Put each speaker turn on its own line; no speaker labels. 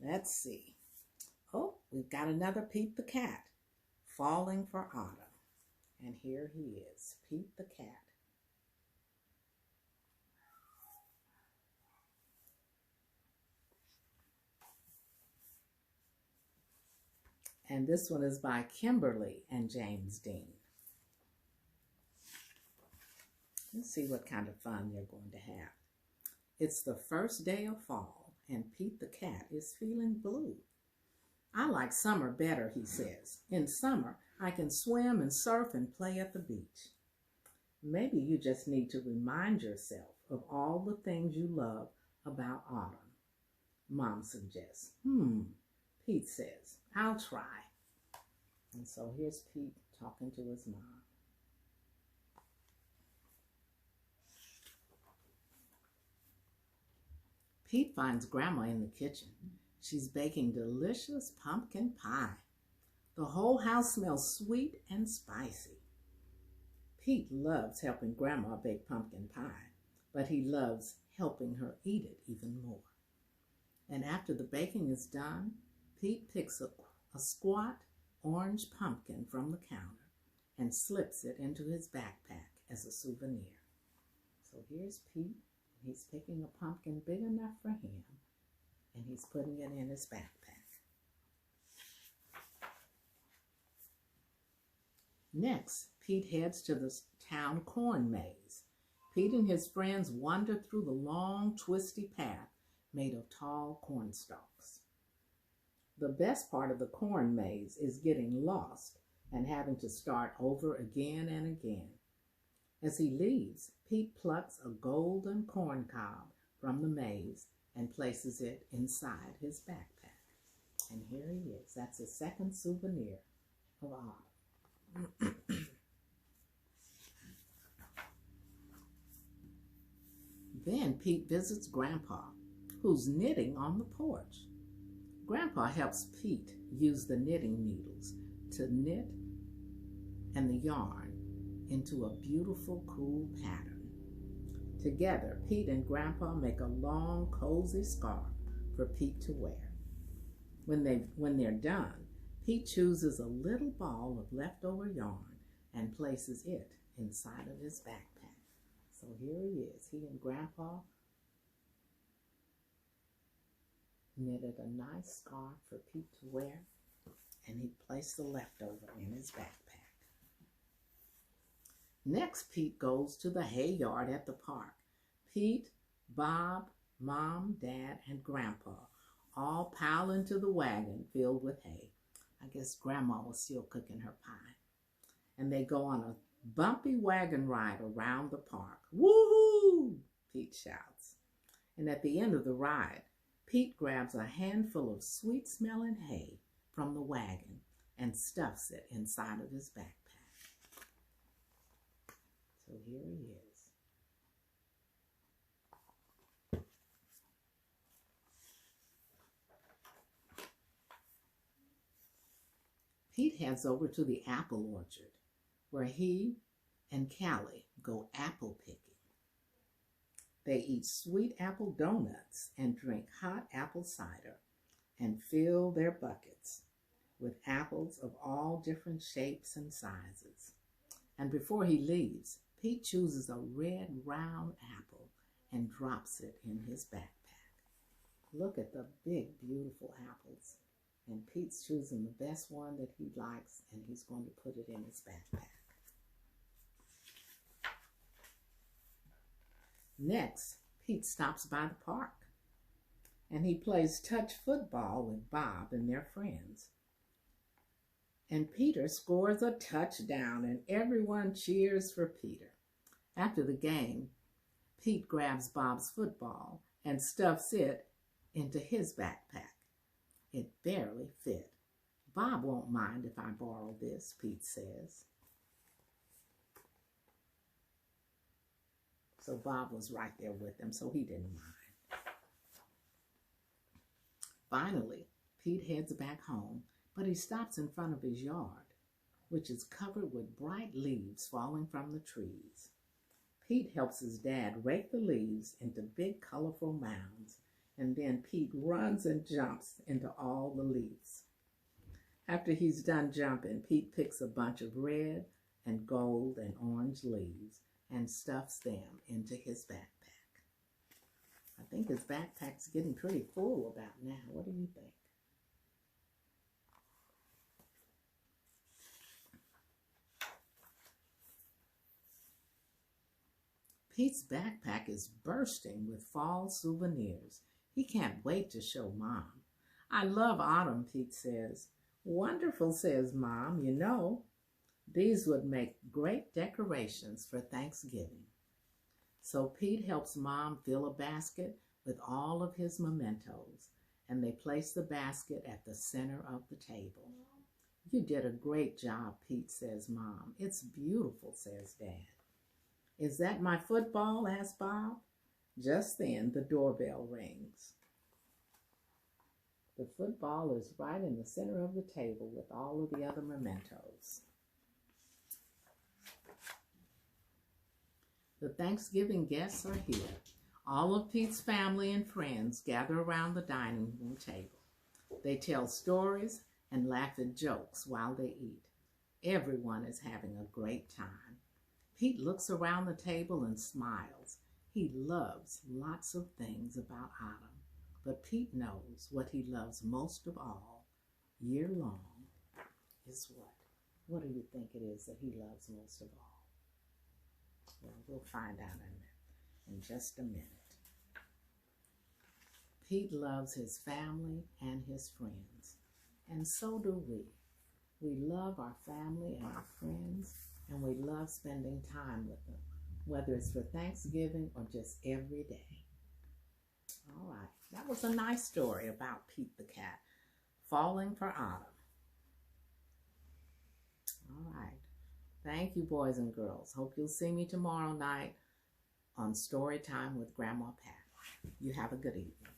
Let's see. Oh, we've got another Pete the cat falling for autumn. And here he is, Pete the cat. And this one is by Kimberly and James Dean. Let's see what kind of fun they're going to have. It's the first day of fall, and Pete the cat is feeling blue. I like summer better, he says. In summer, I can swim and surf and play at the beach. Maybe you just need to remind yourself of all the things you love about autumn, Mom suggests. Pete says, I'll try. And so here's Pete talking to his mom. Pete finds Grandma in the kitchen. She's baking delicious pumpkin pie. The whole house smells sweet and spicy. Pete loves helping Grandma bake pumpkin pie, but he loves helping her eat it even more. And after the baking is done, Pete picks a squat orange pumpkin from the counter and slips it into his backpack as a souvenir. So here's Pete. He's picking a pumpkin big enough for him, and he's putting it in his backpack. Next, Pete heads to the town corn maze. Pete and his friends wander through the long, twisty path made of tall corn stalks. The best part of the corn maze is getting lost and having to start over again and again. As he leaves, Pete plucks a golden corn cob from the maze and places it inside his backpack. And here he is. That's his second souvenir of autumn. Then Pete visits Grandpa, who's knitting on the porch. Grandpa helps Pete use the knitting needles to knit and the yarn into a beautiful, cool pattern. Together, Pete and Grandpa make a long, cozy scarf for Pete to wear. When they're done, Pete chooses a little ball of leftover yarn and places it inside of his backpack. So here he is. He and Grandpa knitted a nice scarf for Pete to wear, and he placed the leftover in his backpack. Next, Pete goes to the hay yard at the park. Pete, Bob, Mom, Dad, and Grandpa all pile into the wagon filled with hay. I guess Grandma was still cooking her pie. And they go on a bumpy wagon ride around the park. Woohoo! Pete shouts. And at the end of the ride, Pete grabs a handful of sweet-smelling hay from the wagon and stuffs it inside of his backpack. So here he is. Pete heads over to the apple orchard, where he and Callie go apple picking. They eat sweet apple donuts and drink hot apple cider and fill their buckets with apples of all different shapes and sizes. And before he leaves, Pete chooses a red round apple and drops it in his backpack. Look at the big, beautiful apples. And Pete's choosing the best one that he likes, and he's going to put it in his backpack. Next, Pete stops by the park, and he plays touch football with Bob and their friends. And Peter scores a touchdown, and everyone cheers for Peter. After the game, Pete grabs Bob's football and stuffs it into his backpack. It barely fit. Bob won't mind if I borrow this, Pete says. So Bob was right there with them, so he didn't mind. Finally, Pete heads back home, but he stops in front of his yard, which is covered with bright leaves falling from the trees. Pete helps his dad rake the leaves into big, colorful mounds, and then Pete runs and jumps into all the leaves. After he's done jumping, Pete picks a bunch of red and gold and orange leaves and stuffs them into his backpack. I think his backpack's getting pretty full about now. What do you think? Pete's backpack is bursting with fall souvenirs. He can't wait to show Mom. I love autumn, Pete says. Wonderful, says Mom. You know, these would make great decorations for Thanksgiving. So Pete helps Mom fill a basket with all of his mementos, and they place the basket at the center of the table. You did a great job, Pete, says Mom. It's beautiful, says Dad. Is that my football? Asked Bob. Just then, the doorbell rings. The football is right in the center of the table with all of the other mementos. The Thanksgiving guests are here. All of Pete's family and friends gather around the dining room table. They tell stories and laugh at jokes while they eat. Everyone is having a great time. Pete looks around the table and smiles. He loves lots of things about autumn, but Pete knows what he loves most of all, year long, is what? What do you think it is that he loves most of all? Well, we'll find out in just a minute. Pete loves his family and his friends, and so do we. We love our family and our friends, and we love spending time with them, whether it's for Thanksgiving or just every day. All right, that was a nice story about Pete the cat falling for autumn. All right, thank you, boys and girls. Hope you'll see me tomorrow night on Story Time with Grandma Pat. You have a good evening.